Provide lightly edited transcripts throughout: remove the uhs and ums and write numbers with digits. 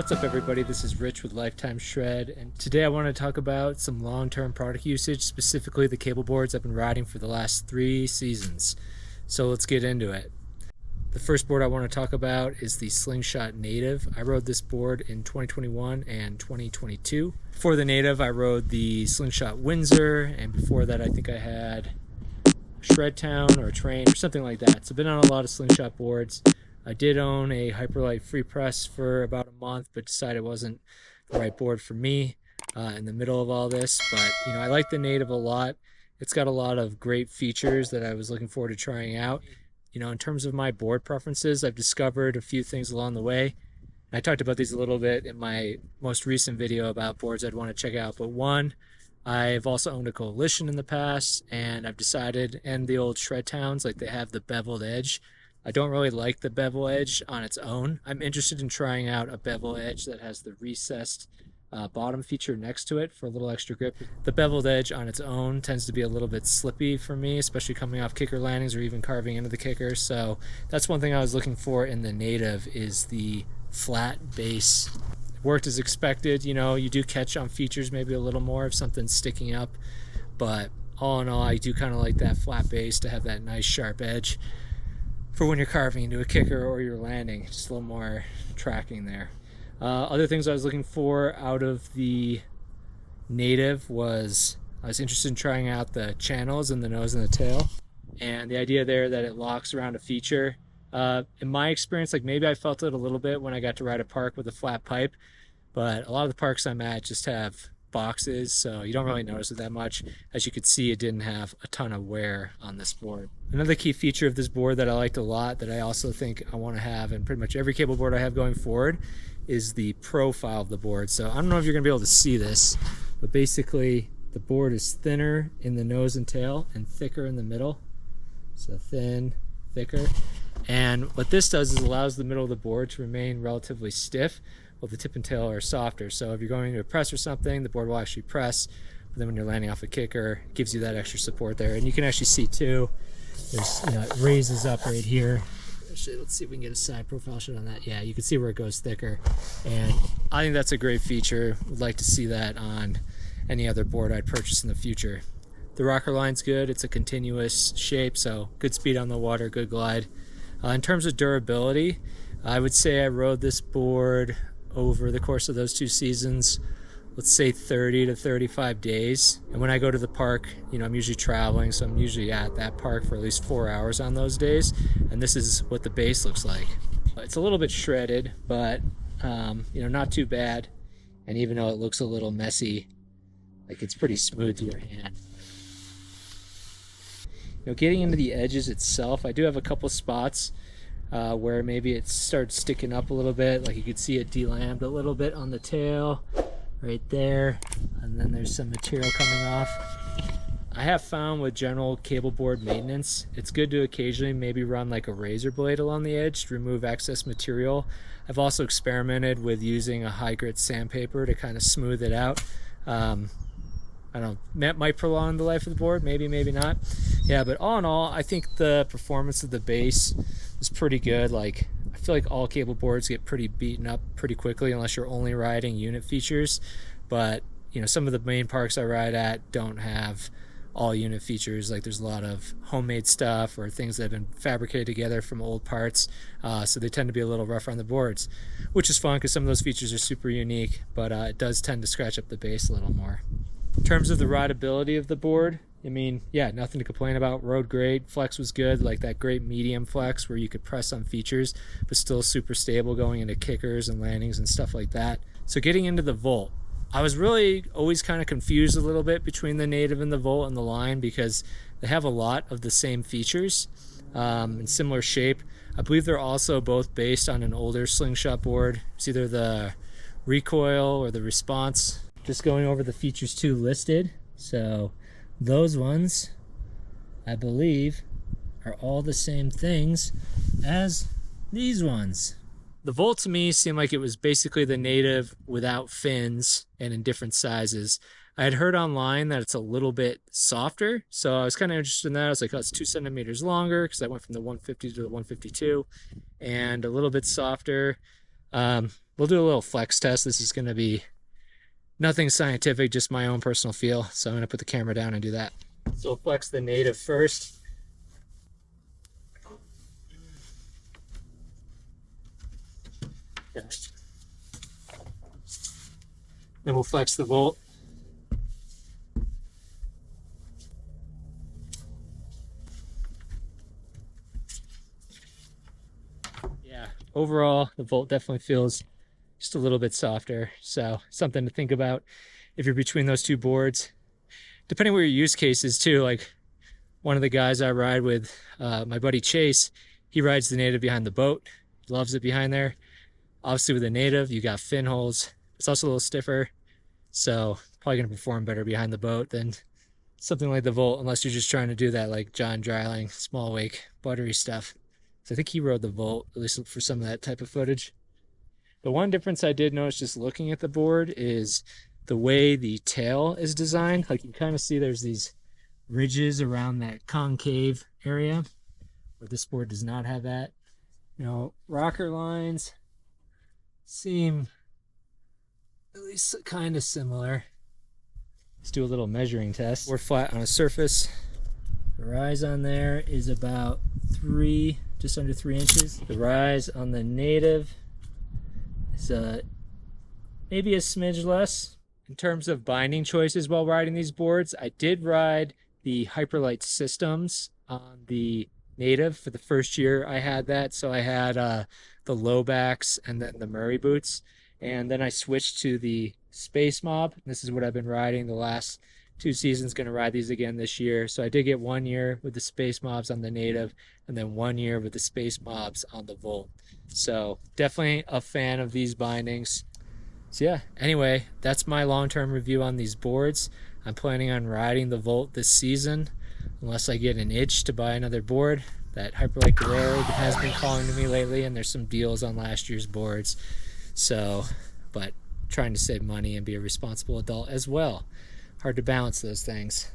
What's up everybody, this is Rich with Lifetime Shred, and today I want to talk about some long-term product usage, specifically the cable boards I've been riding for the last 3 seasons. So let's get into it. The first board I want to talk about is the Slingshot Native. I rode this board in 2021 and 2022. Before the Native I rode the Slingshot Windsor, and before that I think I had a Shred Town or a Train or something like that. So I've been on a lot of Slingshot boards. I did own a Hyperlight Free Press for about a month, but decided it wasn't the right board for me in the middle of all this. But I like the Native a lot. It's got a lot of great features that I was looking forward to trying out. In terms of my board preferences, I've discovered a few things along the way. I talked about these a little bit in my most recent video about boards I'd want to check out. But one, I've also owned a Coalition in the past, and I've decided, and the old Shred Towns, like they have the beveled edge. I don't really like the bevel edge on its own. I'm interested in trying out a bevel edge that has the recessed bottom feature next to it for a little extra grip. The beveled edge on its own tends to be a little bit slippy for me, especially coming off kicker landings or even carving into the kicker. So that's one thing I was looking for in the Native, is the flat base. It worked as expected. You do catch on features maybe a little more if something's sticking up, but all in all, I do kind of like that flat base to have that nice sharp edge for when you're carving into a kicker or you're landing, just a little more tracking there. Other things I was looking for out of the Native was, I was interested in trying out the channels in the nose and the tail, and the idea there that it locks around a feature. In my experience, like maybe I felt it a little bit when I got to ride a park with a flat pipe, but a lot of the parks I'm at just have boxes, so you don't really notice it that much. As you could see, it didn't have a ton of wear on this board. Another key feature of this board that I liked a lot, that I also think I want to have in pretty much every cable board I have going forward, is the profile of the board. So I don't know if you're going to be able to see this, but basically the board is thinner in the nose and tail and thicker in the middle. So thin, thicker. And what this does is allows the middle of the board to remain relatively stiff, while the tip and tail are softer. So if you're going to press or something, the board will actually press, but then when you're landing off a kicker, it gives you that extra support there. And you can actually see too, there's, it raises up right here. Actually, let's see if we can get a side profile shot on that. Yeah, you can see where it goes thicker, and I think that's a great feature. Would like to see that on any other board I'd purchase in the future. The rocker line's good. It's a continuous shape, so good speed on the water, good glide. In terms of durability, I would say I rode this board over the course of those 2 seasons, let's say 30 to 35 days. And when I go to the park, I'm usually traveling, so I'm usually at that park for at least 4 hours on those days. And this is what the base looks like. It's a little bit shredded, but not too bad. And even though it looks a little messy, like it's pretty smooth to your hand. Getting into the edges itself, I do have a couple spots where maybe it starts sticking up a little bit. Like you could see it delambed a little bit on the tail right there, and then there's some material coming off. I have found with general cable board maintenance, it's good to occasionally maybe run like a razor blade along the edge to remove excess material. I've also experimented with using a high grit sandpaper to kind of smooth it out. I don't know, that might prolong the life of the board, maybe not. Yeah, but all in all, I think the performance of the base is pretty good. Like, I feel like all cable boards get pretty beaten up pretty quickly unless you're only riding unit features. But some of the main parks I ride at don't have all unit features. Like there's a lot of homemade stuff or things that have been fabricated together from old parts, so they tend to be a little rougher on the boards, which is fun because some of those features are super unique, but it does tend to scratch up the base a little more. In terms of the rideability of the board, yeah, nothing to complain about. Rode great. Flex was good, like that great medium flex where you could press on features, but still super stable going into kickers and landings and stuff like that. So getting into the Volt, I was really always kind of confused a little bit between the Native and the Volt and the line, because they have a lot of the same features in similar shape. I believe they're also both based on an older Slingshot board. It's either the recoil or the response. Just going over the features too listed. So those ones, I believe, are all the same things as these ones. The Volt to me seemed like it was basically the Native without fins and in different sizes. I had heard online that it's a little bit softer, so I was kind of interested in that. I was like, oh, it's 2 centimeters longer, because I went from the 150 to the 152, and a little bit softer. We'll do a little flex test. This is going to be nothing scientific, just my own personal feel. So I'm going to put the camera down and do that. So we'll flex the Native first. Okay. Then we'll flex the Volt. Yeah, overall, the Volt definitely feels just a little bit softer. So something to think about if you're between those two boards. Depending where your use case is too, like one of the guys I ride with, my buddy Chase, he rides the Native behind the boat. He loves it behind there. Obviously with the Native, you got fin holes. It's also a little stiffer. So probably gonna perform better behind the boat than something like the Volt, unless you're just trying to do that like John Dryling, small wake, buttery stuff. So I think he rode the Volt, at least for some of that type of footage. The one difference I did notice just looking at the board is the way the tail is designed. Like you kind of see there's these ridges around that concave area, where this board does not have that. You know, rocker lines seem at least kind of similar. Let's do a little measuring test. We're flat on a surface. The rise on there is about just under 3 inches. The rise on the Native is maybe a smidge less. In terms of binding choices while riding these boards, I did ride the Hyperlight systems on the Native for the first year I had that. So I had the low backs and then the Murray boots. And then I switched to the Space Mob. This is what I've been riding the last 2 seasons. Going to ride these again this year. So I did get 1 year with the Space Mobs on the Native and then 1 year with the Space Mobs on the Volt. So definitely a fan of these bindings. So yeah, anyway, that's my long-term review on these boards. I'm planning on riding the Volt this season, unless I get an itch to buy another board. That Hyperlight Railroad has been calling to me lately, and there's some deals on last year's boards. So, but trying to save money and be a responsible adult as well. Hard to balance those things.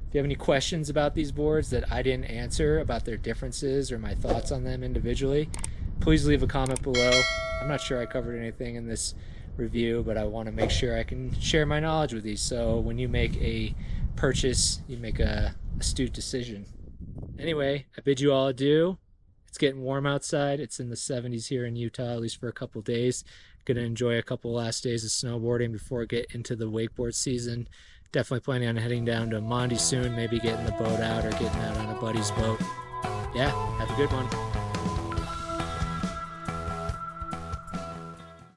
If you have any questions about these boards that I didn't answer, about their differences or my thoughts on them individually, please leave a comment below. I'm not sure I covered anything in this review, but I want to make sure I can share my knowledge with you, so when you make a purchase, you make a astute decision. Anyway, I bid you all adieu. It's getting warm outside. It's in the 70s here in Utah, at least for a couple days. Gonna enjoy a couple last days of snowboarding before I get into the wakeboard season. Definitely planning on heading down to Monty soon, maybe getting the boat out or getting out on a buddy's boat. Yeah, have a good one.